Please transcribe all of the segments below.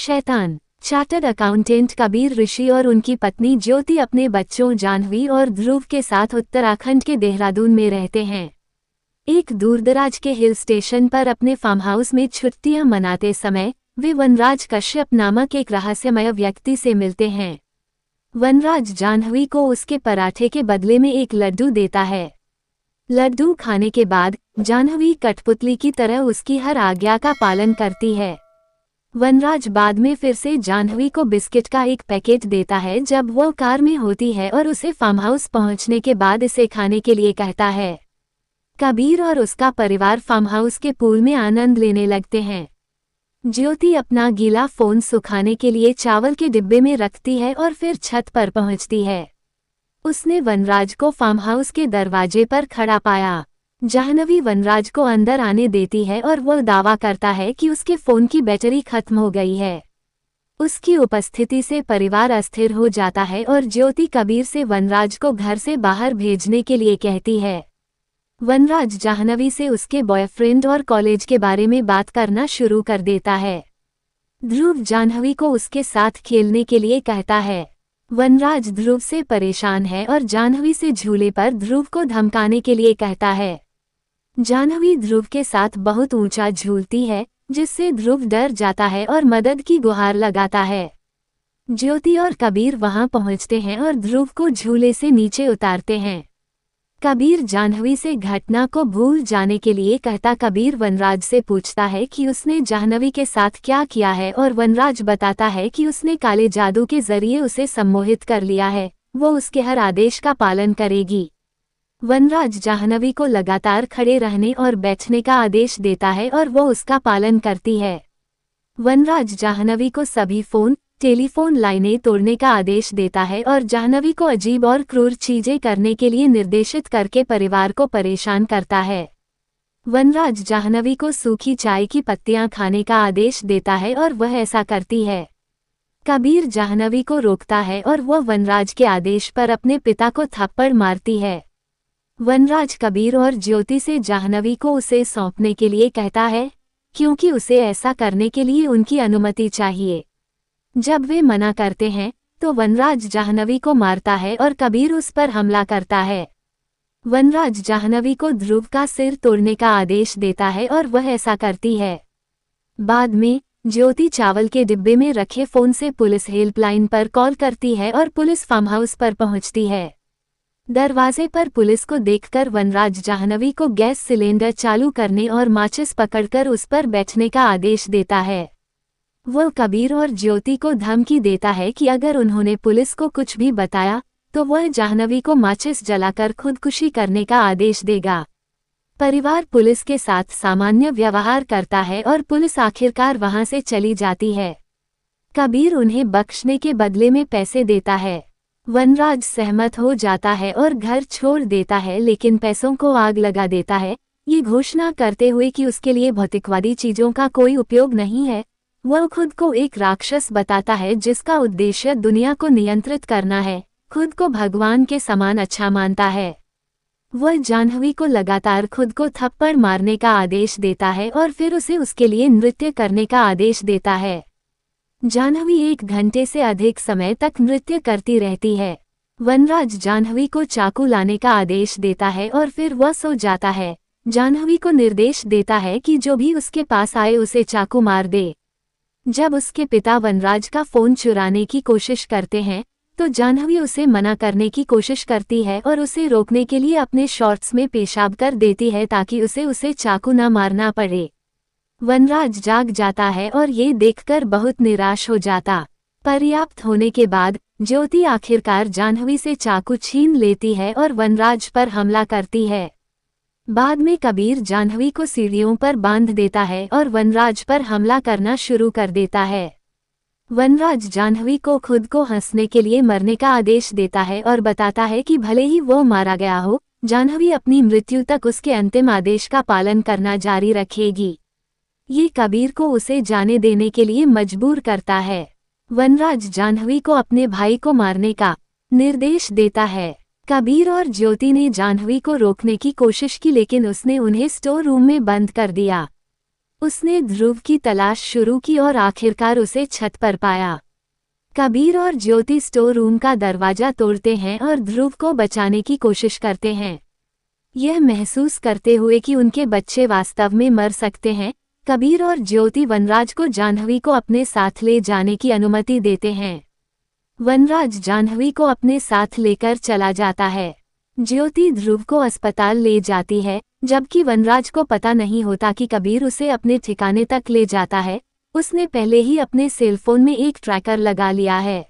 शैतान। Chartered accountant Kabir ऋषि और उनकी पत्नी ज्योति अपने बच्चों जाह्नवी और ध्रुव के साथ उत्तराखंड के देहरादून में रहते हैं। एक दूरदराज के हिल स्टेशन पर अपने फार्म हाउस में छुट्टियां मनाते समय वे वनराज कश्यप नामक एक रहस्यमय व्यक्ति से मिलते हैं। वनराज जाह्नवी को उसके पराठे के बदले में एक लड्डू देता है। लड्डू खाने के बाद जाह्नवी कठपुतली की तरह उसकी हर आज्ञा का पालन करती है। वनराज बाद में फिर से जाह्नवी को बिस्किट का एक पैकेट देता है जब वो कार में होती है और उसे फार्म हाउस पहुंचने के बाद इसे खाने के लिए कहता है। कबीर और उसका परिवार फार्म हाउस के पूल में आनंद लेने लगते हैं। ज्योति अपना गीला फोन सुखाने के लिए चावल के डिब्बे में रखती है और फिर छत पर पहुंचती है। उसने वनराज को फार्म हाउस के दरवाजे पर खड़ा पाया। जाह्नवी वनराज को अंदर आने देती है और वह दावा करता है कि उसके फोन की बैटरी खत्म हो गई है। उसकी उपस्थिति से परिवार अस्थिर हो जाता है और ज्योति कबीर से वनराज को घर से बाहर भेजने के लिए कहती है। वनराज जाह्नवी से उसके बॉयफ्रेंड और कॉलेज के बारे में बात करना शुरू कर देता है। ध्रुव जाह्नवी को उसके साथ खेलने के लिए कहता है। वनराज ध्रुव से परेशान है और जाह्नवी से झूले पर ध्रुव को धमकाने के लिए कहता है। जाह्नवी ध्रुव के साथ बहुत ऊंचा झूलती है जिससे ध्रुव डर जाता है और मदद की गुहार लगाता है। ज्योति और कबीर वहां पहुंचते हैं और ध्रुव को झूले से नीचे उतारते हैं। कबीर जाह्नवी से घटना को भूल जाने के लिए कहता कबीर वनराज से पूछता है कि उसने जाह्नवी के साथ क्या किया है और वनराज बताता है कि उसने काले जादू के जरिए उसे सम्मोहित कर लिया है, वो उसके हर आदेश का पालन करेगी। वनराज जाह्नवी को लगातार खड़े रहने और बैठने का आदेश देता है और वो उसका पालन करती है। वनराज जाह्नवी को सभी फोन टेलीफोन लाइनें तोड़ने का आदेश देता है और जाह्नवी को अजीब और क्रूर चीजें करने के लिए निर्देशित करके परिवार को परेशान करता है। वनराज जाह्नवी को सूखी चाय की पत्तियां खाने का आदेश देता है और वह ऐसा करती है। कबीर जाह्नवी को रोकता है और वह वनराज के आदेश पर अपने पिता को थप्पड़ मारती है। वनराज कबीर और ज्योति से जाह्नवी को उसे सौंपने के लिए कहता है क्योंकि उसे ऐसा करने के लिए उनकी अनुमति चाहिए। जब वे मना करते हैं तो वनराज जाह्नवी को मारता है और कबीर उस पर हमला करता है। वनराज जाह्नवी को ध्रुव का सिर तोड़ने का आदेश देता है और वह ऐसा करती है। बाद में ज्योति चावल के डिब्बे में रखे फोन से पुलिस हेल्पलाइन पर कॉल करती है और पुलिस फार्म हाउस पर पहुंचती है। दरवाजे पर पुलिस को देखकर वनराज जाह्नवी को गैस सिलेंडर चालू करने और माचिस पकड़कर उस पर बैठने का आदेश देता है। वह कबीर और ज्योति को धमकी देता है कि अगर उन्होंने पुलिस को कुछ भी बताया तो वह जाह्नवी को माचिस जलाकर खुदकुशी करने का आदेश देगा। परिवार पुलिस के साथ सामान्य व्यवहार करता है और पुलिस आखिरकार वहां से चली जाती है। कबीर उन्हें बख्शने के बदले में पैसे देता है। वनराज सहमत हो जाता है और घर छोड़ देता है लेकिन पैसों को आग लगा देता है, ये घोषणा करते हुए कि उसके लिए भौतिकवादी चीजों का कोई उपयोग नहीं है। वह खुद को एक राक्षस बताता है जिसका उद्देश्य दुनिया को नियंत्रित करना है, खुद को भगवान के समान अच्छा मानता है। वह जाह्नवी को लगातार खुद को थप्पड़ मारने का आदेश देता है और फिर उसे उसके लिए नृत्य करने का आदेश देता है। जाह्नवी 1 घंटे से अधिक समय तक नृत्य करती रहती है। वनराज जाह्नवी को चाकू लाने का आदेश देता है और फिर वह सो जाता है। जाह्नवी को निर्देश देता है कि जो भी उसके पास आए उसे चाकू मार दे। जब उसके पिता वनराज का फोन चुराने की कोशिश करते हैं तो जाह्नवी उसे मना करने की कोशिश करती है और उसे रोकने के लिए अपने शॉर्ट्स में पेशाब कर देती है ताकि उसे चाकू न मारना पड़े। वनराज जाग जाता है और ये देखकर बहुत निराश हो जाता। पर्याप्त होने के बाद ज्योति आखिरकार जाह्नवी से चाकू छीन लेती है और वनराज पर हमला करती है। बाद में कबीर जाह्नवी को सीढ़ियों पर बांध देता है और वनराज पर हमला करना शुरू कर देता है। वनराज जाह्नवी को खुद को हंसने के लिए मरने का आदेश देता है और बताता है कि भले ही वो मारा गया हो, जाह्नवी अपनी मृत्यु तक उसके अंतिम आदेश का पालन करना जारी रखेगी। ये कबीर को उसे जाने देने के लिए मजबूर करता है। वनराज जाह्नवी को अपने भाई को मारने का निर्देश देता है। कबीर और ज्योति ने जाह्नवी को रोकने की कोशिश की लेकिन उसने उन्हें स्टोर रूम में बंद कर दिया। उसने ध्रुव की तलाश शुरू की और आखिरकार उसे छत पर पाया। कबीर और ज्योति स्टोर रूम का दरवाजा तोड़ते हैं और ध्रुव को बचाने की कोशिश करते हैं। यह महसूस करते हुए कि उनके बच्चे वास्तव में मर सकते हैं, कबीर और ज्योति वनराज को जाह्नवी को अपने साथ ले जाने की अनुमति देते हैं। वनराज जाह्नवी को अपने साथ लेकर चला जाता है। ज्योति ध्रुव को अस्पताल ले जाती है, जबकि वनराज को पता नहीं होता कि कबीर उसे अपने ठिकाने तक ले जाता है। उसने पहले ही अपने सेलफोन में एक ट्रैकर लगा लिया है।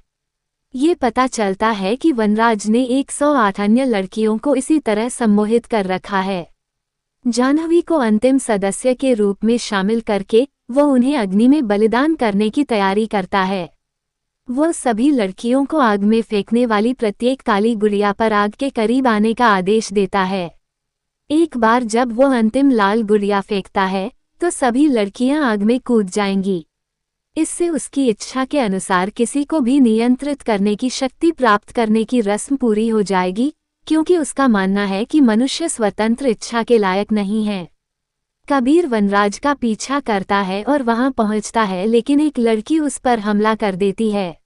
ये पता चलता है कि वनराज ने 108 अन्य लड़कियों को इसी तरह सम्मोहित कर रखा है। जाह्नवी को अंतिम सदस्य के रूप में शामिल करके वो उन्हें अग्नि में बलिदान करने की तैयारी करता है। वो सभी लड़कियों को आग में फेंकने वाली प्रत्येक काली गुड़िया पर आग के करीब आने का आदेश देता है। एक बार जब वो अंतिम लाल गुड़िया फेंकता है तो सभी लड़कियां आग में कूद जाएंगी। इससे उसकी इच्छा के अनुसार किसी को भी नियंत्रित करने की शक्ति प्राप्त करने की रस्म पूरी हो जाएगी, क्योंकि उसका मानना है कि मनुष्य स्वतंत्र इच्छा के लायक नहीं है। कबीर वनराज का पीछा करता है और वहां पहुंचता है, लेकिन एक लड़की उस पर हमला कर देती है।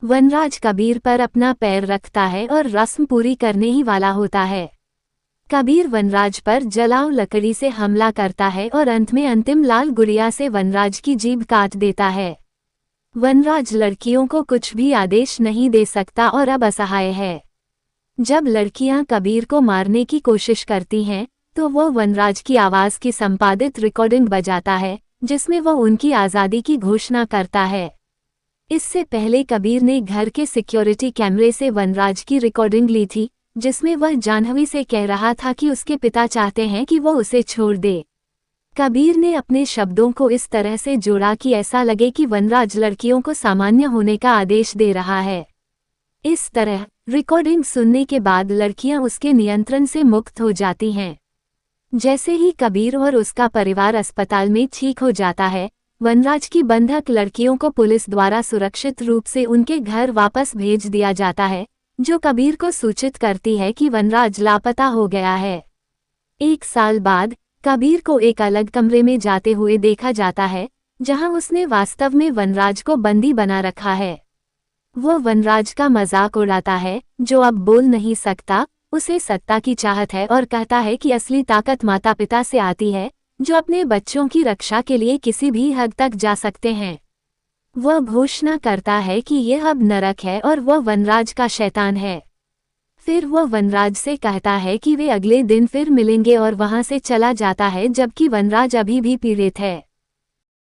वनराज कबीर पर अपना पैर रखता है और रस्म पूरी करने ही वाला होता है। कबीर वनराज पर जलाऊ लकड़ी से हमला करता है और अंत में अंतिम लाल गुड़िया से वनराज की जीभ काट देता है। वनराज लड़कियों को कुछ भी आदेश नहीं दे सकता और अब असहाय है। जब लड़कियां कबीर को मारने की कोशिश करती हैं, तो वो वनराज की आवाज़ की संपादित रिकॉर्डिंग बजाता है, जिसमें वो उनकी आज़ादी की घोषणा करता है। इससे पहले कबीर ने घर के सिक्योरिटी कैमरे से वनराज की रिकॉर्डिंग ली थी, जिसमें वह जाह्नवी से कह रहा था कि उसके पिता चाहते हैं कि वो उसे छोड़ दे। कबीर ने अपने शब्दों को इस तरह से जोड़ा कि ऐसा लगे कि वनराज लड़कियों को सामान्य होने का आदेश दे रहा है। इस तरह रिकॉर्डिंग सुनने के बाद लड़कियां उसके नियंत्रण से मुक्त हो जाती हैं। जैसे ही कबीर और उसका परिवार अस्पताल में ठीक हो जाता है, वनराज की बंधक लड़कियों को पुलिस द्वारा सुरक्षित रूप से उनके घर वापस भेज दिया जाता है, जो कबीर को सूचित करती है कि वनराज लापता हो गया है। 1 साल बाद कबीर को एक अलग कमरे में जाते हुए देखा जाता है, जहां उसने वास्तव में वनराज को बंदी बना रखा है। वो वनराज का मजाक उड़ाता है, जो अब बोल नहीं सकता। उसे सत्ता की चाहत है और कहता है कि असली ताकत माता पिता से आती है, जो अपने बच्चों की रक्षा के लिए किसी भी हद तक जा सकते हैं। वह घोषणा करता है कि यह अब नरक है और वह वनराज का शैतान है। फिर वह वनराज से कहता है कि वे अगले दिन फिर मिलेंगे और वहां से चला जाता है, जबकि वनराज अभी भी पीड़ित है।